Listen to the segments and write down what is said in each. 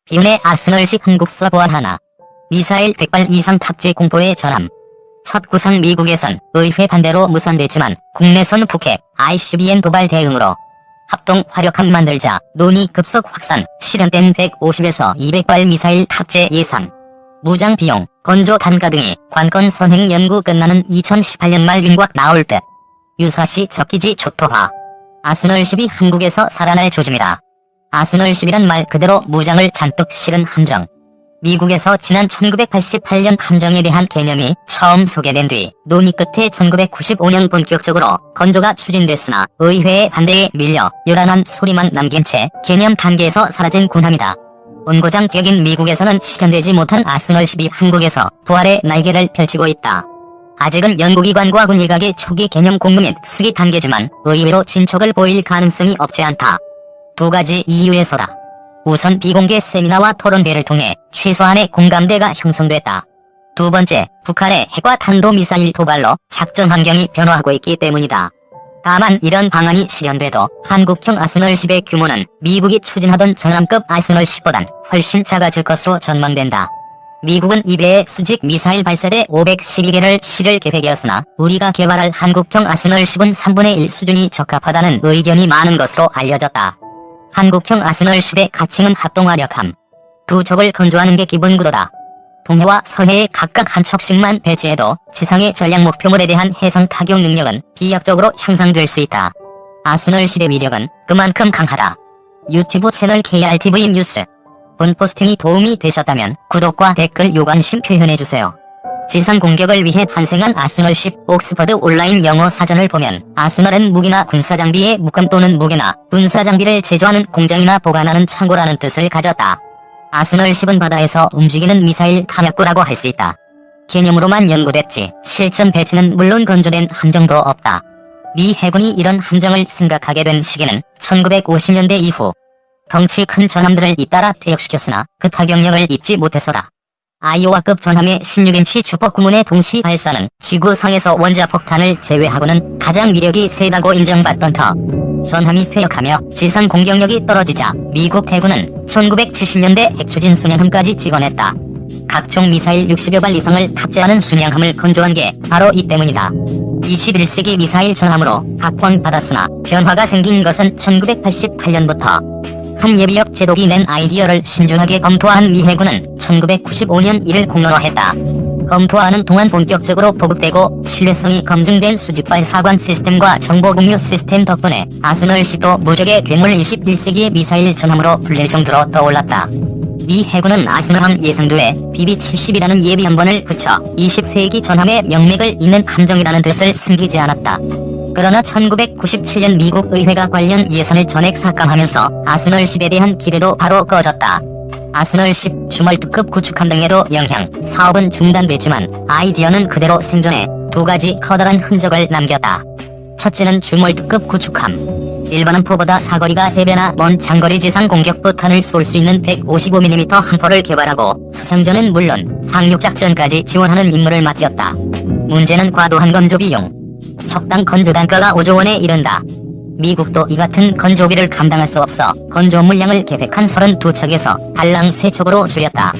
비운의 아스널식 한국서 보안 하나. 미사일 100발 이상 탑재 공포의 전함. 첫 구상 미국에선 의회 반대로 무산됐지만 국내선 북핵, ICBM 도발 대응으로 합동 화력함 만들자 논의 급속 확산, 실현된 150에서 200발 미사일 탑재 예상. 무장 비용, 건조 단가 등이 관건 선행 연구 끝나는 2018년 말 윤곽 나올 듯. 유사시 적기지 초토화. 아스널10이 한국에서 살아날 조짐이다. 아스널10이란 말 그대로 무장을 잔뜩 실은 함정. 미국에서 지난 1988년 함정에 대한 개념이 처음 소개된 뒤 논의 끝에 1995년 본격적으로 건조가 추진됐으나 의회의 반대에 밀려 요란한 소리만 남긴 채 개념 단계에서 사라진 군함이다. 온고장 격인 미국에서는 실현되지 못한 아스널10이 한국에서 부활의 날개를 펼치고 있다. 아직은 연구기관과 군 일각의 초기 개념 공유 및 수기 단계지만 의외로 진척을 보일 가능성이 없지 않다. 두 가지 이유에서다. 우선 비공개 세미나와 토론회를 통해 최소한의 공감대가 형성됐다. 두 번째, 북한의 핵과 탄도미사일 도발로 작전 환경이 변화하고 있기 때문이다. 다만 이런 방안이 실현돼도 한국형 아스널10의 규모는 미국이 추진하던 전함급 아스널10보단 훨씬 작아질 것으로 전망된다. 미국은 이배의 수직 미사일 발사대 512개를 실을 계획이었으나 우리가 개발할 한국형 아스널10은 3분의 1 수준이 적합하다는 의견이 많은 것으로 알려졌다. 한국형 아스널10의 가칭은 합동화력함. 두 척을 건조하는 게 기본 구도다. 동해와 서해에 각각 한 척씩만 배치해도 지상의 전략 목표물에 대한 해상 타격 능력은 비약적으로 향상될 수 있다. 아스널10의 위력은 그만큼 강하다. 유튜브 채널 KRTV 뉴스. 본 포스팅이 도움이 되셨다면 구독과 댓글 요관심 표현해주세요. 지상 공격을 위해 탄생한 아스널10 옥스퍼드 온라인 영어 사전을 보면 아스널은 무기나 군사장비의 묶음 또는 무게나 군사장비를 제조하는 공장이나 보관하는 창고라는 뜻을 가졌다. 아스널10은 바다에서 움직이는 미사일 탐약고라고 할 수 있다. 개념으로만 연구됐지 실전 배치는 물론 건조된 함정도 없다. 미 해군이 이런 함정을 생각하게 된 시기는 1950년대 이후. 덩치 큰 전함들을 잇따라 퇴역시켰으나 그 타격력을 잊지 못해서다. 아이오와급 전함의 16인치 주포구문의 동시 발사는 지구상에서 원자폭탄을 제외하고는 가장 위력이 세다고 인정받던 터. 전함이 퇴역하며 지상 공격력이 떨어지자 미국 해군은 1970년대 핵추진 순양함까지 찍어냈다. 각종 미사일 60여 발 이상을 탑재하는 순양함을 건조한 게 바로 이 때문이다. 21세기 미사일 전함으로 각광받았으나 변화가 생긴 것은 1988년부터. 한 예비역 제독이 낸 아이디어를 신중하게 검토한 미 해군은 1995년 이를 공론화 했다. 검토하는 동안 본격적으로 보급되고 신뢰성이 검증된 수직발 사관 시스템과 정보 공유 시스템 덕분에 아스널10도 무적의 괴물 21세기의 미사일 전함으로 불릴 정도로 떠올랐다. 미 해군은 아스널함 예상도에 BB-70이라는 예비 함번을 붙여 20세기 전함의 명맥을 잇는 함정이라는 뜻을 숨기지 않았다. 그러나 1997년 미국 의회가 관련 예산을 전액 삭감하면서 아스널10에 대한 기대도 바로 꺼졌다. 아스널10 주멀트급 구축함 등에도 영향, 사업은 중단됐지만 아이디어는 그대로 생존해 두 가지 커다란 흔적을 남겼다. 첫째는 주멀트급 구축함. 일반함포보다 사거리가 3배나 먼 장거리 지상 공격포탄을 쏠 수 있는 155mm 함포를 개발하고 수상전은 물론 상륙작전까지 지원하는 임무를 맡겼다. 문제는 과도한 건조 비용. 척당 건조 단가가 5조 원에 이른다. 미국도 이 같은 건조비를 감당할 수 없어 건조 물량을 계획한 32척에서 달랑 3척으로 줄였다.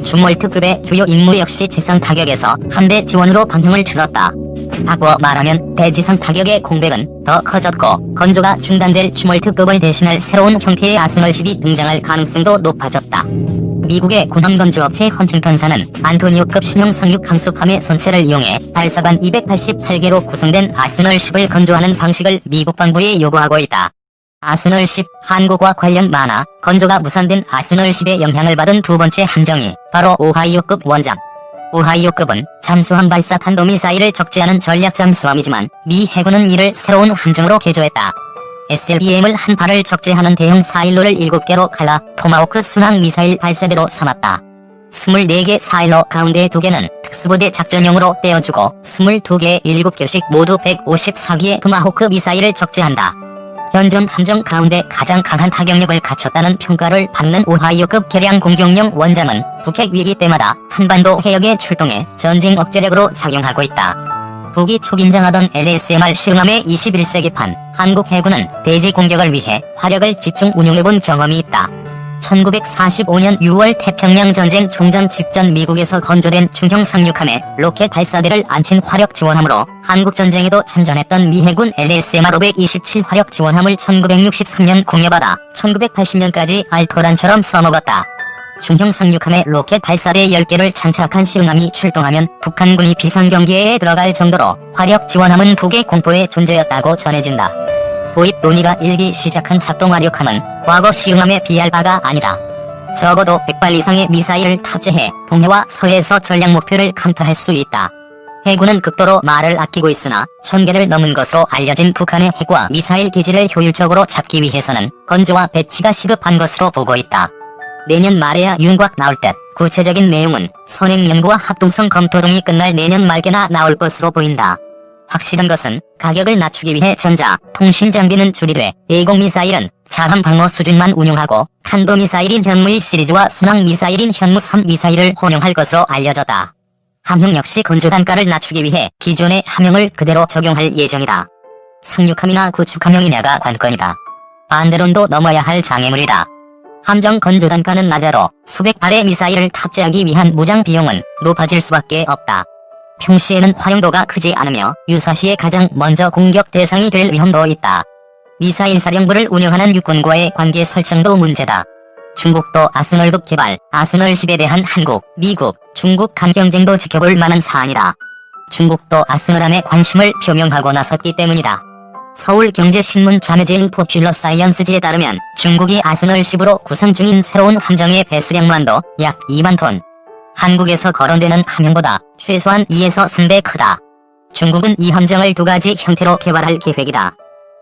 주멀트급의 주요 임무 역시 지상 타격에서 함대 지원으로 방향을 틀었다. 바꿔 말하면 대지상 타격의 공백은 더 커졌고 건조가 중단될 주멀트급을 대신할 새로운 형태의 아스널10이 등장할 가능성도 높아졌다. 미국의 군함 건조업체 헌팅턴사는 안토니오급 신형 상륙 항수함의 선체를 이용해 발사관 288개로 구성된 아스널10을 건조하는 방식을 미국 방부에 요구하고 있다. 아스널10, 한국과 관련 많아 건조가 무산된 아스널10의 영향을 받은 두 번째 함정이 바로 오하이오급 원잠. 오하이오급은 잠수함 발사 탄도미사일을 적재하는 전략 잠수함이지만 미 해군은 이를 새로운 함정으로 개조했다. SLBM을 한 발을 적재하는 대형 사일로를 7개로 갈라 토마호크 순항 미사일 발사대로 삼았다. 24개 사일로 가운데 2개는 특수부대 작전용으로 떼어주고 22개의 7개씩 모두 154기의 토마호크 미사일을 적재한다. 현존 함정 가운데 가장 강한 타격력을 갖췄다는 평가를 받는 오하이오급 개량 공격용 원잠은 북핵 위기 때마다 한반도 해역에 출동해 전쟁 억제력으로 작용하고 있다. 북이 초긴장하던 LSMR 시흥함의 21세기판 한국 해군은 대지 공격을 위해 화력을 집중 운용해본 경험이 있다. 1945년 6월 태평양 전쟁 종전 직전 미국에서 건조된 중형 상륙함에 로켓 발사대를 안친 화력 지원함으로 한국 전쟁에도 참전했던 미 해군 LSMR-527 화력 지원함을 1963년 공여받아 1980년까지 알토란처럼 써먹었다. 중형 상륙함에 로켓 발사대 10개를 장착한 시흥함이 출동하면 북한군이 비상경계에 들어갈 정도로 화력 지원함은 북의 공포의 존재였다고 전해진다. 도입 논의가 일기 시작한 합동화력함은 과거 시흥함에 비할 바가 아니다. 적어도 100발 이상의 미사일을 탑재해 동해와 서해에서 전략 목표를 감토할 수 있다. 해군은 극도로 말을 아끼고 있으나 1000개를 넘은 것으로 알려진 북한의 핵과 미사일 기지를 효율적으로 잡기 위해서는 건조와 배치가 시급한 것으로 보고 있다. 내년 말에야 윤곽 나올 듯 구체적인 내용은 선행 연구와 합동성 검토 등이 끝날 내년 말께나 나올 것으로 보인다. 확실한 것은 가격을 낮추기 위해 전자, 통신 장비는 줄이되 대공미사일은 자함 방어 수준만 운용하고 탄도미사일인 현무2 시리즈와 순항미사일인 현무3 미사일을 혼용할 것으로 알려졌다. 함형 역시 건조 단가를 낮추기 위해 기존의 함형을 그대로 적용할 예정이다. 상륙함이나 구축함형이냐가 관건이다. 반대론도 넘어야 할 장애물이다. 함정 건조 단가는 낮아도 수백 발의 미사일을 탑재하기 위한 무장 비용은 높아질 수밖에 없다. 평시에는 활용도가 크지 않으며 유사시에 가장 먼저 공격 대상이 될 위험도 있다. 미사일 사령부를 운영하는 육군과의 관계 설정도 문제다. 중국도 아스널급 개발, 아스널 10에 대한 한국, 미국, 중국 간 경쟁도 지켜볼 만한 사안이다. 중국도 아스널함에 관심을 표명하고 나섰기 때문이다. 서울경제신문 자매제인 포퓰러 사이언스지에 따르면 중국이 아스널 10으로 구상 중인 새로운 함정의 배수량만도 약 2만 톤. 한국에서 거론되는 함형보다 최소한 2에서 3배 크다. 중국은 이 함정을 두 가지 형태로 개발할 계획이다.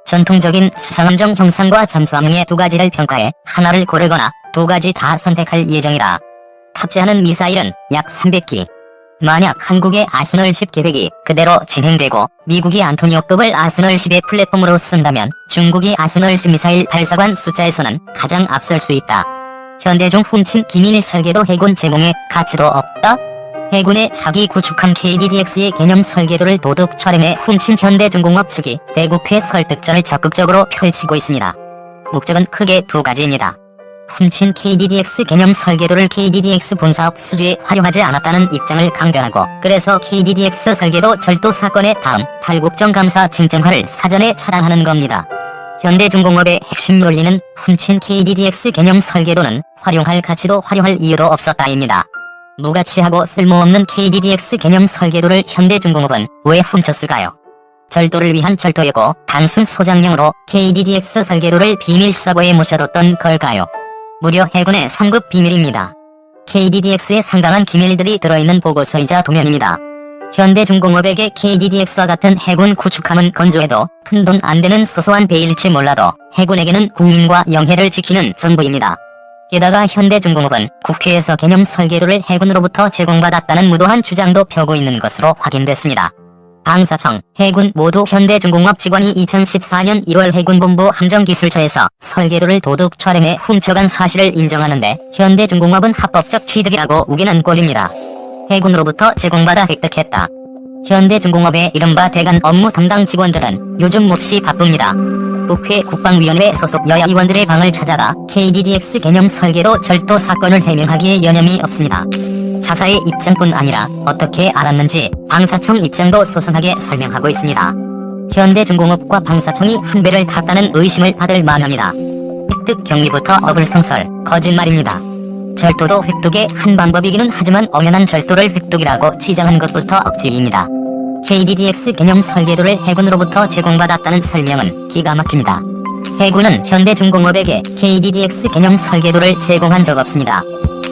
전통적인 수상함정 형상과 잠수함형의 두 가지를 평가해 하나를 고르거나 두 가지 다 선택할 예정이다. 탑재하는 미사일은 약 300기. 만약 한국의 아스널 10 계획이 그대로 진행되고 미국이 안토니오급을 아스널 10의 플랫폼으로 쓴다면 중국이 아스널 10 미사일 발사관 숫자에서는 가장 앞설 수 있다. 현대중 훔친 기밀 설계도 해군 제공에 가치도 없다? 해군의 자기 구축함 KDDX의 개념 설계도를 도둑 촬영해 훔친 현대중공업 측이 대국회 설득전을 적극적으로 펼치고 있습니다. 목적은 크게 두 가지입니다. 훔친 KDDX 개념 설계도를 KDDX 본사업 수주에 활용하지 않았다는 입장을 강변하고 그래서 KDDX 설계도 절도 사건의 다음 탈국정감사 징정화를 사전에 차단하는 겁니다. 현대중공업의 핵심 논리는 훔친 KDDX 개념 설계도는 활용할 가치도 활용할 이유도 없었다입니다. 무가치하고 쓸모없는 KDDX 개념 설계도를 현대중공업은 왜 훔쳤을까요? 절도를 위한 절도였고 단순 소장용으로 KDDX 설계도를 비밀 서버에 모셔뒀던 걸까요? 무려 해군의 3급 비밀입니다. KDDX에 상당한 기밀들이 들어있는 보고서이자 도면입니다. 현대중공업에게 KDDX와 같은 해군 구축함은 건조해도 큰돈 안되는 소소한 배일지 몰라도 해군에게는 국민과 영해를 지키는 전부입니다. 게다가 현대중공업은 국회에서 개념 설계도를 해군으로부터 제공받았다는 무도한 주장도 펴고 있는 것으로 확인됐습니다. 방사청, 해군 모두 현대중공업 직원이 2014년 1월 해군본부 함정기술처에서 설계도를 도둑 촬영해 훔쳐간 사실을 인정하는데 현대중공업은 합법적 취득이라고 우기는 꼴입니다. 해군으로부터 제공받아 획득했다. 현대중공업의 이른바 대간 업무 담당 직원들은 요즘 몹시 바쁩니다. 국회 국방위원회 소속 여야 의원들의 방을 찾아가 KDDX 개념 설계도 절도 사건을 해명하기에 여념이 없습니다. 자사의 입장뿐 아니라 어떻게 알았는지 방사청 입장도 소상하게 설명하고 있습니다. 현대중공업과 방사청이 훈배를 탔다는 의심을 받을 만합니다. 획득 경위부터 어불성설, 거짓말입니다. 절도도 획득의 한 방법이기는 하지만 엄연한 절도를 획득이라고 치장한 것부터 억지입니다. KDDX 개념 설계도를 해군으로부터 제공받았다는 설명은 기가 막힙니다. 해군은 현대중공업에게 KDDX 개념 설계도를 제공한 적 없습니다.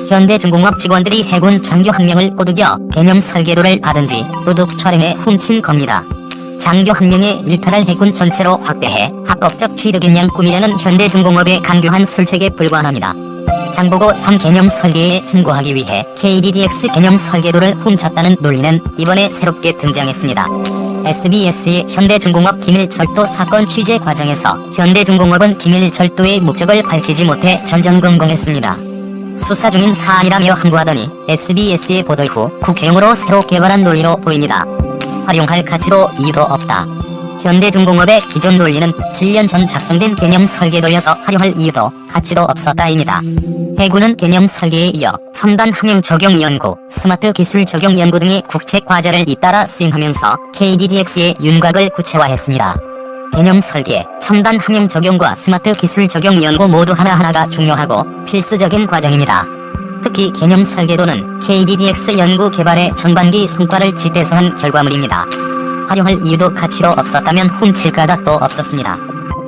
현대중공업 직원들이 해군 장교 한 명을 꼬드겨 개념 설계도를 받은 뒤 도둑 촬영해 훔친 겁니다. 장교 한 명의 일탈을 해군 전체로 확대해 합법적 취득인 양 꾸미려는 현대중공업의 간교한 술책에 불과합니다. 장보고 3 개념 설계에 참고하기 위해 KDDX 개념 설계도를 훔쳤다는 논리는 이번에 새롭게 등장했습니다. SBS의 현대중공업 기밀절도 사건 취재 과정에서 현대중공업은 기밀절도의 목적을 밝히지 못해 전전긍긍했습니다. 수사 중인 사안이라며 항구하더니 SBS의 보도 후 국회용으로 새로 개발한 논리로 보입니다. 활용할 가치도 이유도 없다. 현대중공업의 기존 논리는 7년 전 작성된 개념 설계도여서 활용할 이유도 가치도 없었다입니다. 해군은 개념 설계에 이어 첨단 함용 적용 연구, 스마트 기술 적용 연구 등의 국책 과제를 잇따라 수행하면서 KDDX의 윤곽을 구체화했습니다. 개념 설계, 첨단 함용 적용과 스마트 기술 적용 연구 모두 하나하나가 중요하고 필수적인 과정입니다. 특히 개념 설계도는 KDDX 연구 개발의 전반기 성과를 뒷대서한 결과물입니다. 활용할 이유도 가치로 없었다면 훔칠 까닭도 없었습니다.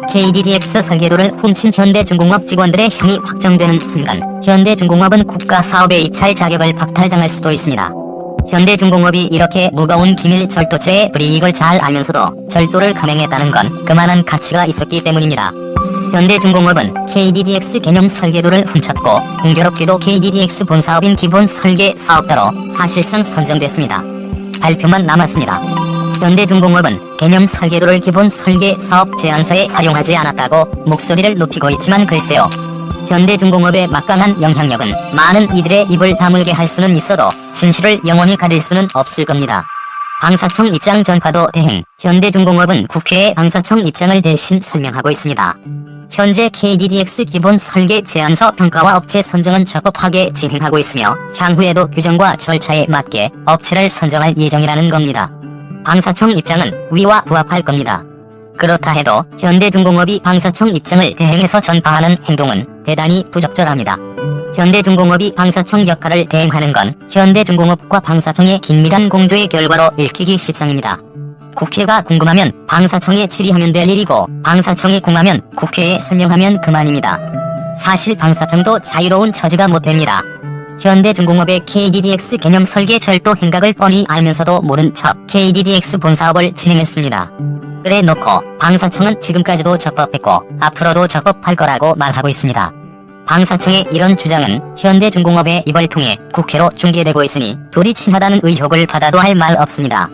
KDDX 설계도를 훔친 현대중공업 직원들의 형이 확정되는 순간 현대중공업은 국가사업에 입찰 자격을 박탈당할 수도 있습니다. 현대중공업이 이렇게 무거운 기밀 절도죄의 불이익을 잘 알면서도 절도를 감행했다는 건 그만한 가치가 있었기 때문입니다. 현대중공업은 KDDX 개념 설계도를 훔쳤고 공교롭게도 KDDX 본사업인 기본 설계 사업자로 사실상 선정됐습니다. 발표만 남았습니다. 현대중공업은 개념 설계도를 기본 설계 사업 제안서에 활용하지 않았다고 목소리를 높이고 있지만 글쎄요. 현대중공업의 막강한 영향력은 많은 이들의 입을 다물게 할 수는 있어도 진실을 영원히 가릴 수는 없을 겁니다. 방사청 입장 전파도 대행, 현대중공업은 국회에 방사청 입장을 대신 설명하고 있습니다. 현재 KDDX 기본 설계 제안서 평가와 업체 선정은 적법하게 진행하고 있으며 향후에도 규정과 절차에 맞게 업체를 선정할 예정이라는 겁니다. 방사청 입장은 위와 부합할 겁니다. 그렇다 해도 현대중공업이 방사청 입장을 대행해서 전파하는 행동은 대단히 부적절합니다. 현대중공업이 방사청 역할을 대행하는 건 현대중공업과 방사청의 긴밀한 공조의 결과로 읽히기 십상입니다. 국회가 궁금하면 방사청에 질의하면 될 일이고 방사청이 궁하면 국회에 설명하면 그만입니다. 사실 방사청도 자유로운 처지가 못 됩니다. 현대중공업의 KDDX 개념 설계 절도 행각을 뻔히 알면서도 모른 척 KDDX 본사업을 진행했습니다. 그래 놓고 방사청은 지금까지도 적법했고 앞으로도 적법할 거라고 말하고 있습니다. 방사청의 이런 주장은 현대중공업의 입을 통해 국회로 중계되고 있으니 둘이 친하다는 의혹을 받아도 할 말 없습니다.